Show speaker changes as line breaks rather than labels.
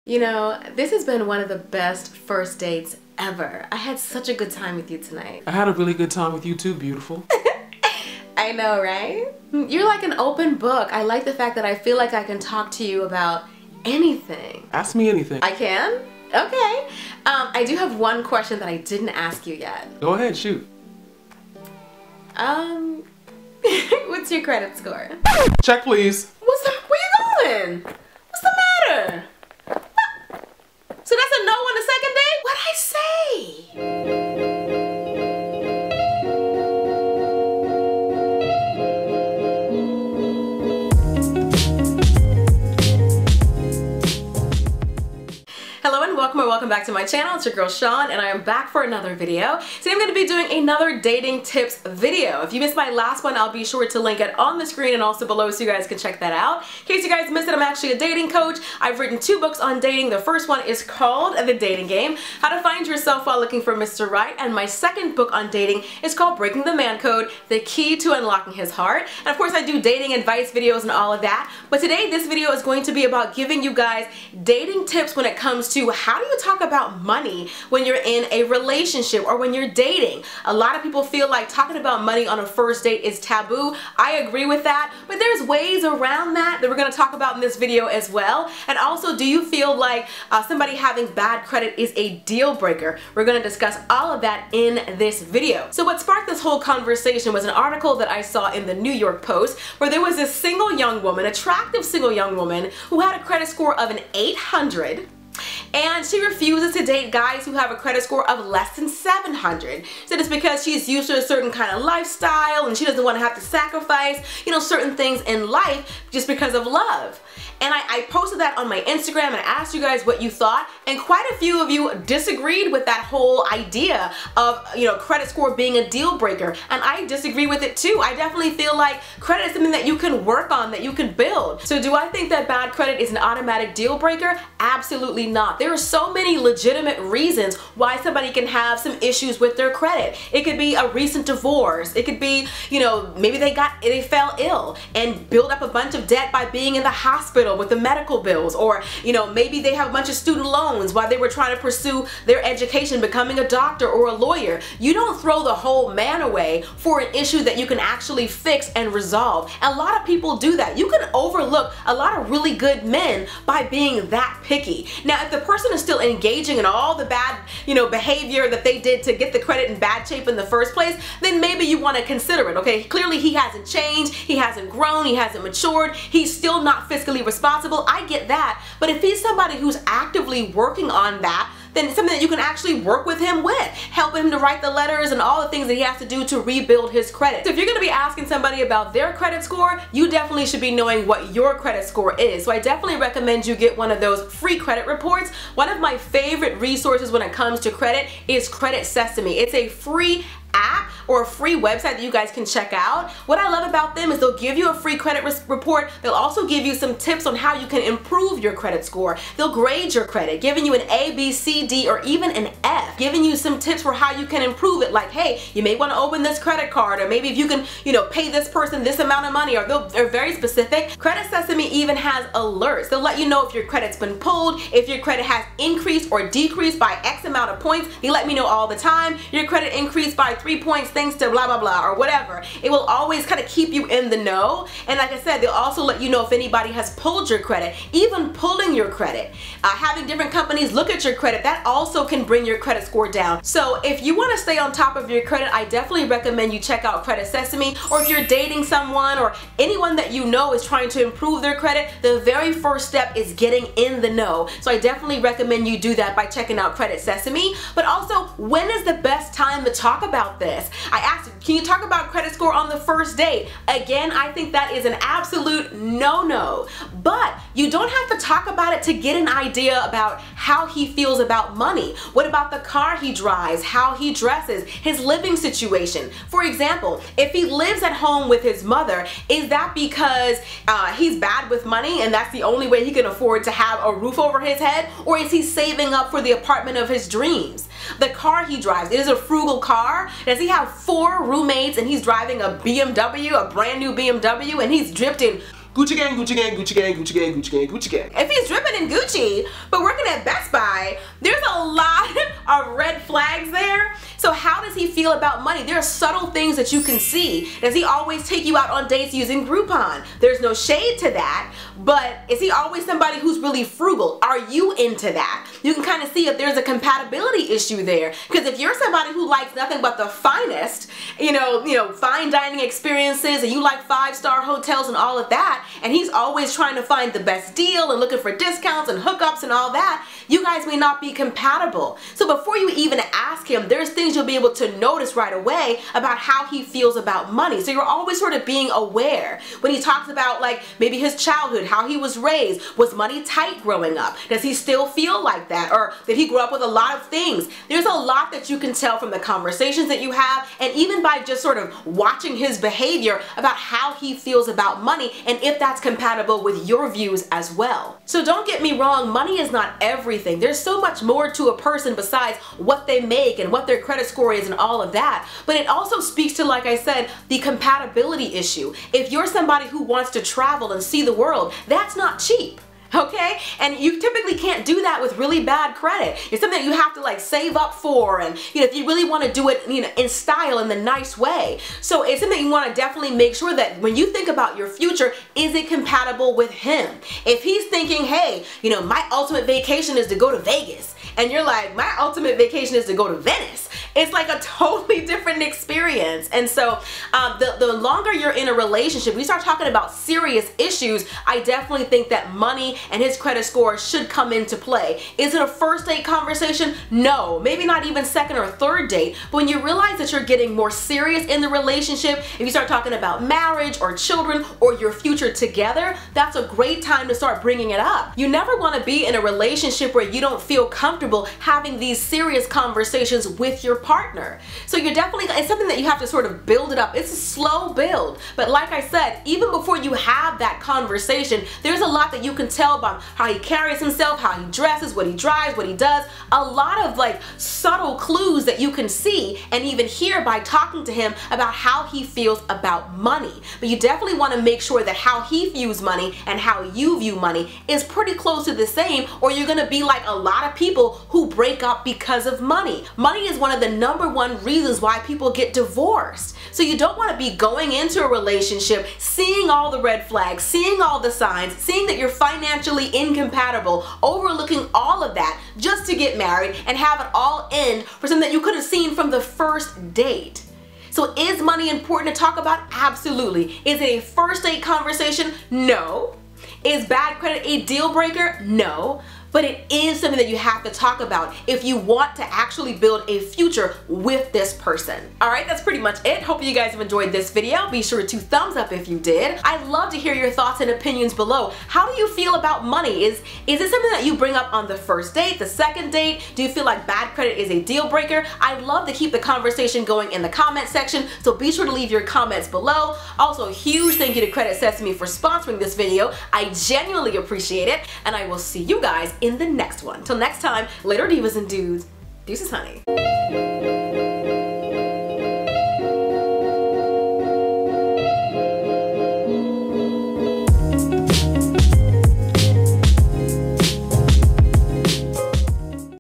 You know, this has been one of the best first dates ever. I had such a good time with you tonight.
I had a really good time with you too, beautiful.
I know, right? You're like an open book. I like the fact that I feel like I can talk to you about anything.
Ask me anything.
I can? Okay. I do have one question that I didn't ask you yet.
Go ahead, shoot.
What's your credit score?
Check, please.
Where you going? What's the matter? So that's a no on the second date? What'd I say? Hello and welcome back to my channel. It's your girl Sean and I am back for another video. Today I'm going to be doing another dating tips video. If you missed my last one, I'll be sure to link it on the screen and also below so you guys can check that out. In case you guys missed it, I'm actually a dating coach. I've written 2 books on dating. The first one is called The Dating Game, How to Find Yourself While Looking for Mr. Right, and my second book on dating is called Breaking the Man Code, The Key to Unlocking His Heart. And of course I do dating advice videos and all of that, but today this video is going to be about giving you guys dating tips when it comes to how do you talk about money when you're in a relationship or when you're dating. A lot of people feel like talking about money on a first date is taboo. I agree with that, but there's ways around that we're going to talk about in this video as well. And also, do you feel like somebody having bad credit is a deal breaker? We're going to discuss all of that in this video. So what sparked this whole conversation was an article that I saw in the New York Post where there was this single young woman, attractive single young woman, who had a credit score of an 800. And she refuses to date guys who have a credit score of less than 700. So it's because she's used to a certain kind of lifestyle and she doesn't want to have to sacrifice, you know, certain things in life just because of love. And I posted that on my Instagram and asked you guys what you thought, and quite a few of you disagreed with that whole idea of, you know, credit score being a deal breaker. And I disagree with it too. I definitely feel like credit is something that you can work on, that you can build. So do I think that bad credit is an automatic deal breaker? Absolutely not. There are so many legitimate reasons why somebody can have some issues with their credit. It could be a recent divorce. It could be, you know, maybe they fell ill and built up a bunch of debt by being in the hospital with the medical bills, or, you know, maybe they have a bunch of student loans while they were trying to pursue their education, becoming a doctor or a lawyer. You don't throw the whole man away for an issue that you can actually fix and resolve. A lot of people do that. You can overlook a lot of really good men by being that picky. Now, if the person is still engaging in all the bad, you know, behavior that they did to get the credit in bad shape in the first place, then maybe you want to consider it, okay? Clearly he hasn't changed, he hasn't grown, he hasn't matured, he's still not fiscally responsible. I get that. But if he's somebody who's actively working on that, then it's something that you can actually work with him with, helping him to write the letters and all the things that he has to do to rebuild his credit. So if you're going to be asking somebody about their credit score, you definitely should be knowing what your credit score is. So I definitely recommend you get one of those free credit reports. One of my favorite resources when it comes to credit is Credit Sesame. It's a free app or a free website that you guys can check out. What I love about them is they'll give you a free credit report. They'll also give you some tips on how you can improve your credit score. They'll grade your credit, giving you an A, B, C, D, or even an F, giving you some tips for how you can improve it. Like, hey, you may want to open this credit card, or maybe if you can, you know, pay this person this amount of money, or they're very specific. Credit Sesame even has alerts. They'll let you know if your credit's been pulled, if your credit has increased or decreased by X amount of points. They let me know all the time. Your credit increased by 3 points thanks to blah blah blah or whatever. It will always kind of keep you in the know. And like I said, they'll also let you know if anybody has pulled your credit. Even pulling your credit, having different companies look at your credit, that also can bring your credit score down. So if you want to stay on top of your credit, I definitely recommend you check out Credit Sesame. Or if you're dating someone or anyone that you know is trying to improve their credit, the very first step is getting in the know. So I definitely recommend you do that by checking out Credit Sesame. But also, when is the best time to talk about this? I asked, can you talk about credit score on the first date? Again, I think that is an absolute no-no. But you don't have to talk about it to get an idea about how he feels about money. What about the car he drives, how he dresses, his living situation? For example, if he lives at home with his mother, is that because he's bad with money and that's the only way he can afford to have a roof over his head? Or is he saving up for the apartment of his dreams? The car he drives, it is a frugal car. Does he have 4 roommates and he's driving a BMW, a brand new BMW, and he's dripped in
Gucci gang, Gucci gang, Gucci gang, Gucci gang, Gucci gang, Gucci gang.
If he's dripping in Gucci, but working at Best Buy, there's a lot of red flags there. So how does he feel about money? There are subtle things that you can see. Does he always take you out on dates using Groupon? There's no shade to that, but is he always somebody who's really frugal? Are you into that? You can kind of see if there's a compatibility issue there. Because if you're somebody who likes nothing but the finest, you know, fine dining experiences, and you like 5-star hotels and all of that, and he's always trying to find the best deal and looking for discounts and hookups and all that, you guys may not be compatible. So before you even ask him, there's things you'll be able to notice right away about how he feels about money. So you're always sort of being aware. When he talks about like maybe his childhood, how he was raised, was money tight growing up? Does he still feel like that? Or did he grow up with a lot of things? There's a lot that you can tell from the conversations that you have, and even by just sort of watching his behavior about how he feels about money and if that's compatible with your views as well. So don't get me wrong, money is not everything. There's so much more to a person besides what they make and what their credit score is and all of that. But it also speaks to, like I said, the compatibility issue. If you're somebody who wants to travel and see the world, that's not cheap. Okay? And you typically can't do that with really bad credit. It's something that you have to like save up for, and you know, if you really want to do it, you know, in style, in the nice way. So it's something you want to definitely make sure that when you think about your future, is it compatible with him? If he's thinking, hey, you know, my ultimate vacation is to go to Vegas, and you're like, my ultimate vacation is to go to Venice, it's like a totally different experience. And so the longer you're in a relationship, we start talking about serious issues, I definitely think that money and his credit score should come into play. Is it a first date conversation? No, maybe not even second or third date. But when you realize that you're getting more serious in the relationship, if you start talking about marriage or children or your future together, that's a great time to start bringing it up. You never want to be in a relationship where you don't feel comfortable having these serious conversations with your partner. So you're definitely, it's something that you have to sort of build it up. It's a slow build. But like I said, even before you have that conversation, there's a lot that you can tell about how he carries himself, how he dresses, what he drives, what he does. A lot of like subtle clues that you can see and even hear by talking to him about how he feels about money. But you definitely want to make sure that how he views money and how you view money is pretty close to the same, or you're going to be like a lot of people who break up because of money. Money is one of the #1 reasons why people get divorced. So you don't want to be going into a relationship seeing all the red flags, seeing all the signs, seeing that you're financially incompatible, overlooking all of that just to get married and have it all end for something that you could have seen from the first date. So is money important to talk about? Absolutely. Is it a first date conversation? No. Is bad credit a deal breaker? No. But it is something that you have to talk about if you want to actually build a future with this person. Alright, that's pretty much it. Hope you guys have enjoyed this video. Be sure to thumbs up if you did. I'd love to hear your thoughts and opinions below. How do you feel about money? Is it something that you bring up on the first date, the second date? Do you feel like bad credit is a deal breaker? I'd love to keep the conversation going in the comment section, so be sure to leave your comments below. Also, a huge thank you to Credit Sesame for sponsoring this video. I genuinely appreciate it, and I will see you guys in the next one. Till next time, later divas and dudes. Deuces, honey.